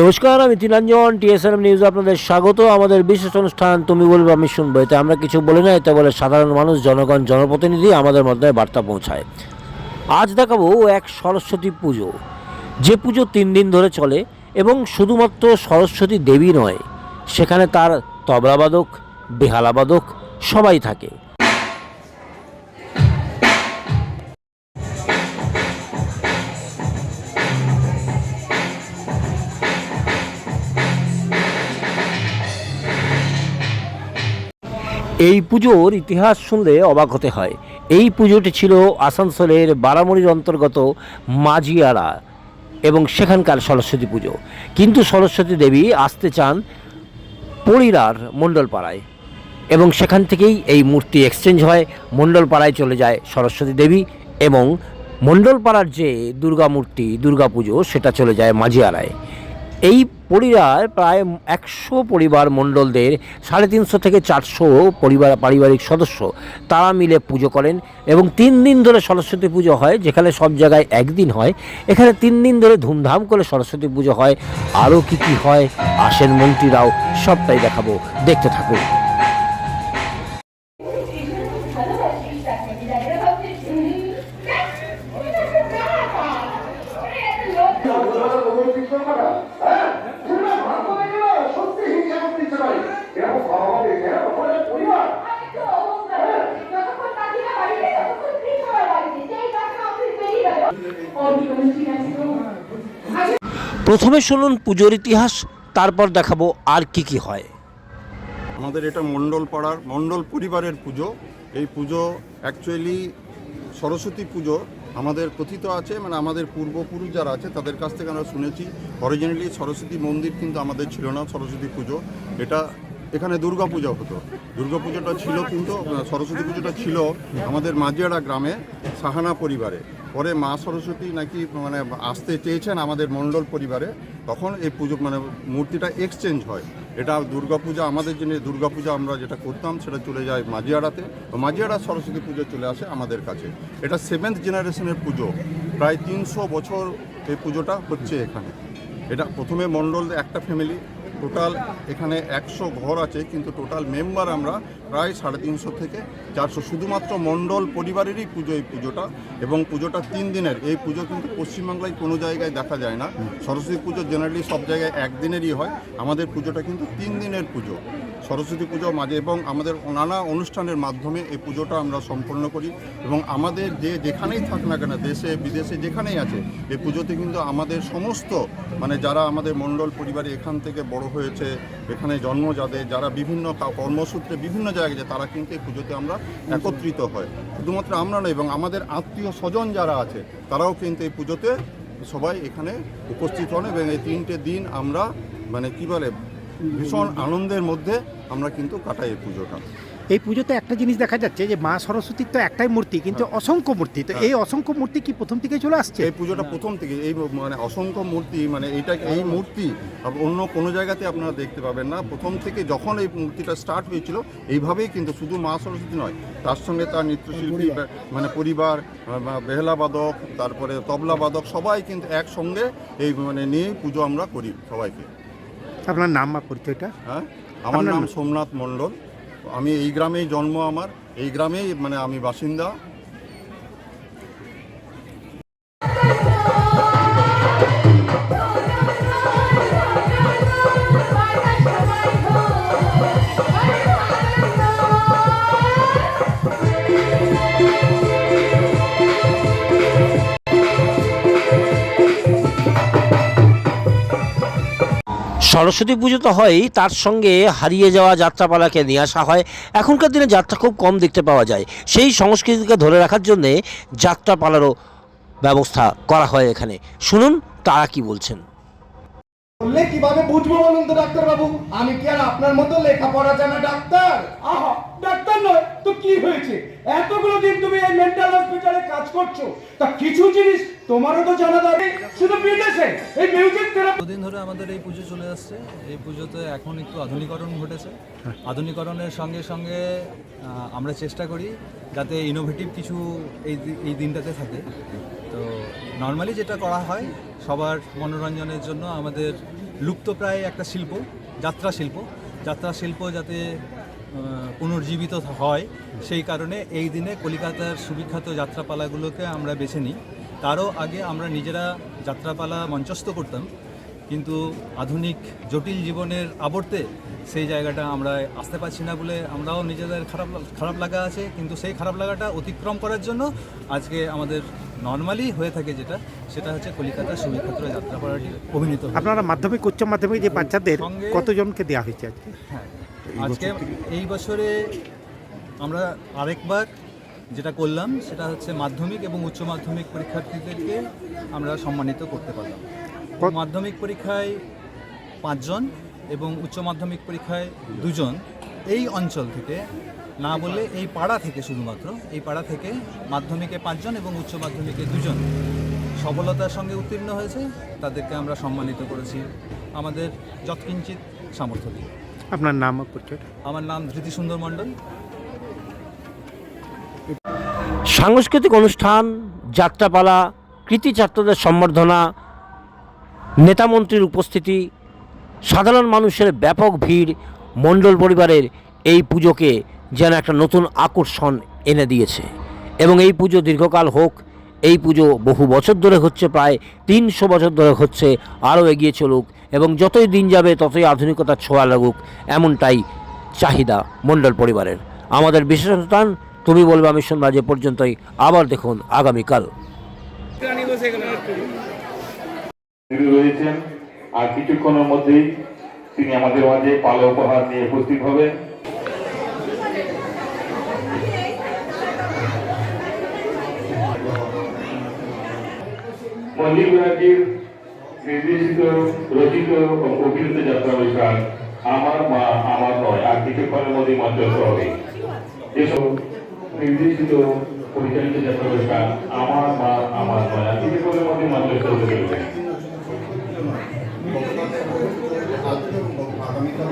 নমস্কার, আমি তিলাঞ্জন TSNM news আপনাদের স্বাগত। আমাদের বিশেষ অনুষ্ঠান তুমি বলবে আমি শুনবো। এতে আমরা কিছু বলি না, এতে বলে সাধারণ মানুষ, জনগণ, জনপ্রতিনিধি আমাদের মধ্যে বার্তা পৌঁছায়। আজ দেখাবো এক সরস্বতী পুজো, যে পুজো 3 দিন ধরে চলে এবং শুধুমাত্র সরস্বতী দেবী নয়, সেখানে তার তবলাবাদক, বেহালাবাদক সবাই থাকে। এই পুজোর ইতিহাস শুনলে অবাক হতে হয়। এই পুজোটি ছিল আসানসোলের বারামুড়ির অন্তর্গত মাঝিয়াড়া এবং সেখানকার সরস্বতী পুজো। কিন্তু সরস্বতী দেবী আসতে চান পরিরার মণ্ডলপাড়ায় এবং সেখান থেকেই এই মূর্তি এক্সচেঞ্জ হয়, মণ্ডলপাড়ায় চলে যায় সরস্বতী দেবী এবং মণ্ডলপাড়ার যে দুর্গা মূর্তি, দুর্গা পুজো, সেটা চলে যায় মাঝিয়াড়ায়। এই পরিবার প্রায় 100 পরিবার মণ্ডলদের 350 থেকে 400 পরিবার পারিবারিক সদস্য, তারা মিলে পুজো করেন এবং 3 দিন ধরে সরস্বতী পুজো হয়। যেখানে সব জায়গায় একদিন হয়, এখানে 3 দিন ধরে ধুমধাম করে সরস্বতী পুজো হয়। আরও কী কী হয়, আসেন মন্ত্রীরাও, সবটাই দেখাবো, দেখতে থাকুন। প্রথমে শুনুন পুজোর ইতিহাস, তারপর দেখাবো আর কি কি হয়। আমাদের এটা মণ্ডল পাড়ার মণ্ডল পরিবারের পুজো। এই পুজো অ্যাকচুয়ালি সরস্বতী পুজো আমাদের কথিত আছে, মানে আমাদের পূর্বপুরুষ যারা আছে তাদের কাছ থেকে আমরা শুনেছি। অরিজিনালি সরস্বতী মন্দির কিন্তু আমাদের ছিল না সরস্বতী পুজো, এটা এখানে দুর্গা পূজা হতো। দুর্গা পুজোটা ছিল, কিন্তু সরস্বতী পুজোটা ছিল আমাদের মাঝিয়াড়া গ্রামে সাহানা পরিবারে। পরে মা সরস্বতী নাকি মানে আসতে চেয়েছেন আমাদের মণ্ডল পরিবারে, তখন এই পুজো মানে মূর্তিটা এক্সচেঞ্জ হয়। এটা দুর্গাপূজা, আমাদের জন্য দুর্গাপূজা আমরা যেটা করতাম সেটা চলে যায় মাঝিয়াড়াতে, মাঝিয়াড়া সরস্বতী পুজো চলে আসে আমাদের কাছে। এটা 7th জেনারেশনের পুজো, প্রায় 300 বছর এই পুজোটা হচ্ছে এখানে। এটা প্রথমে মণ্ডল একটা ফ্যামিলি, টোটাল এখানে 100 ঘর আছে, কিন্তু টোটাল মেম্বার আমরা প্রায় 350 থেকে 400, শুধুমাত্র মণ্ডল পরিবারেরই পুজো এই পুজোটা। এবং পুজোটা 3 দিনের। এই পুজো কিন্তু পশ্চিমবাংলায় কোনো জায়গায় দেখা যায় না। সরস্বতী পুজো জেনারেলি সব জায়গায় একদিনেরই হয়, আমাদের পুজোটা কিন্তু 3 দিনের পুজো। সরস্বতী পুজো মাঝে এবং আমাদের নানা অনুষ্ঠানের মাধ্যমে এই পুজোটা আমরা সম্পন্ন করি। এবং আমাদের যেখানেই থাক না কেন, দেশে বিদেশে যেখানেই আছে, এই পুজোতে কিন্তু আমাদের সমস্ত মানে যারা আমাদের মণ্ডল পরিবারে এখান থেকে বড় হয়েছে, এখানে জন্ম যাদের, যারা বিভিন্ন কর্মসূত্রে বিভিন্ন জায়গায় যায়, তারা কিন্তু এই পুজোতে আমরা একত্রিত হয়। শুধুমাত্র আমরা নয়, এবং আমাদের আত্মীয় স্বজন যারা আছে তারাও কিন্তু এই পুজোতে সবাই এখানে উপস্থিত হন। এবং এই 3টে দিন আমরা মানে কী বলে ভীষণ আনন্দের মধ্যে আমরা কিন্তু কাটাই এই পুজোটা। এই পুজোতে একটা জিনিস দেখা যাচ্ছে যে মা সরস্বতীর তো একটাই মূর্তি, কিন্তু অসংখ্য মূর্তি। তো এই অসংখ্য মূর্তি কি প্রথম থেকে চলে আসছে? এই পুজোটা প্রথম থেকে এই মানে অসংখ্য মূর্তি, মানে এই মূর্তি অন্য কোনো জায়গাতে আপনারা দেখতে পাবেন না। প্রথম থেকে যখন এই মূর্তিটা স্টার্ট হয়েছিল এইভাবেই, কিন্তু শুধু মা সরস্বতী নয়, তার সঙ্গে তার নৃত্যশিল্পী মানে পরিবার, বেহালাবাদক, তারপরে তবলাবাদক, সবাই কিন্তু একসঙ্গে এই মানে নিয়ে পুজো আমরা করি সবাইকে। আপনার নাম বা পরিচয়টা? হ্যাঁ, আমার নাম সোমনাথ মণ্ডল। আমি এই গ্রামেই জন্ম, আমার এই গ্রামেই মানে আমি বাসিন্দা। সরস্বতী পুজো তো হয়ই, তার সঙ্গে হারিয়ে যাওয়া যাত্রাপালাকে নিয়ে আসা হয়। এখনকার দিনে যাত্রা খুব কম দেখতে পাওয়া যায়, সেই সংস্কৃতিকে ধরে রাখার জন্যে যাত্রাপালারও ব্যবস্থা করা হয় এখানে। শুনুন তারা কি বলছেন। বললে কিভাবে বুঝবো বলুন তো ডাক্তার বাবু, আমি কি আর আপনার মতো লেখাপড়া জানা ডাক্তার? আহা, ডাক্তার নয় তো কি হয়েছে? এতগুলো দিন তুমি এই মেন্টাল হসপিটালে কাজ করছো, তা কিছু জিনিস তোমারও তো জানা দরকার। শুধু বিদেশে এই মিউজিক থেরাপি দিন ধরে আমাদের এই পুজো চলে আসছে। এই পুজোতে এখন একটু আধুনিকরণ ঘটেছে। আধুনিকরণের সঙ্গে সঙ্গে আমরা চেষ্টা করি যাতে ইনোভেটিভ কিছু এই দিনটাতে থাকে। তো নর্মালি যেটা করা হয় সবার মনোরঞ্জনের জন্য আমাদের লুপ্তপ্রায় একটা শিল্প, যাত্রা শিল্প যাতে পুনর্জীবিত হয়, সেই কারণে এই দিনে কলিকাতার সুবিখ্যাত যাত্রাপালাগুলোকে আমরা বেছে নিই। তারও আগে আমরা নিজেরা যাত্রাপালা মঞ্চস্থ করতাম, কিন্তু আধুনিক জটিল জীবনের আবর্তে সেই জায়গাটা আমরা আসতে পারছি না বলে আমরাও নিজেদের খারাপ লাগা আছে। কিন্তু সেই খারাপ লাগাটা অতিক্রম করার জন্য আজকে আমাদের নর্মালি হয়ে থাকে সেটা হচ্ছে কলিকাতার সুবিখ্যাত যাত্রাপালাটি অভিনীত হয়। আপনারা মাধ্যমিক উচ্চ মাধ্যমিক যে বাচ্চাদের সঙ্গে- কতজনকে দেওয়া হয়েছে আজকে? হ্যাঁ, আজকে এই বছরে আমরা আরেকবার যেটা করলাম সেটা হচ্ছে মাধ্যমিক এবং উচ্চ মাধ্যমিক পরীক্ষার্থীদেরকে আমরা সম্মানিত করতে পারলাম। মাধ্যমিক পরীক্ষায় 5 জন এবং উচ্চ মাধ্যমিক পরীক্ষায় 2 জন এই অঞ্চল থেকে, না বললে এই পাড়া থেকে, শুধুমাত্র এই পাড়া থেকে মাধ্যমিকে 5 জন এবং উচ্চ মাধ্যমিকে 2 জন সফলতার সঙ্গে উত্তীর্ণ হয়েছে। তাদেরকে আমরা সম্মানিত করেছি আমাদের যৎকিঞ্চিত সামর্থ্য দিয়ে। আপনার নাম ও পরিচয়? আমার নাম ধৃতি সুন্দর মণ্ডল। সাংস্কৃতিক অনুষ্ঠান, যাত্রাপালা, কৃতি ছাত্রদের সম্বর্ধনা, নেতামন্ত্রীর উপস্থিতি, সাধারণ মানুষের ব্যাপক ভিড় মণ্ডল পরিবারের এই পুজোকে যেন একটা নতুন আকর্ষণ এনে দিয়েছে। এবং এই পুজো দীর্ঘকাল হোক। এই পুজো বহু বছর ধরে হচ্ছে, প্রায় 300 বছর ধরে হচ্ছে, আরও এগিয়ে চলুক এবং যতই দিন যাবে ততই আধুনিকতার ছোঁয়া লাগুক, এমনটাই চাহিদা মণ্ডল পরিবারের। আমাদের বিশেষ অনুষ্ঠান তুমি বলবে আমি শুনবো যে পর্যন্তই। আবার দেখুন আগামীকাল। তিনি রয়েছেন, আর কিছুক্ষণের মধ্যেই তিনি আমাদের মাঝে পালা উপহার নিয়ে উপস্থিত হবেন। মল্লিক ব্যানার্জির নির্দেশিত, রচিত ও অভিনীত যাত্রা অনুষ্ঠান আমার মা আমার নয় আর কিছুক্ষণের মধ্যেই মঞ্চস্থ হবে। এসব নির্দেশিত পরিচালিত যাত্রা অনুষ্ঠান আমার মা আমার নয় আর কিছুক্ষণের মধ্যেই মঞ্চস্থ হতে চলবে। আগামীকাল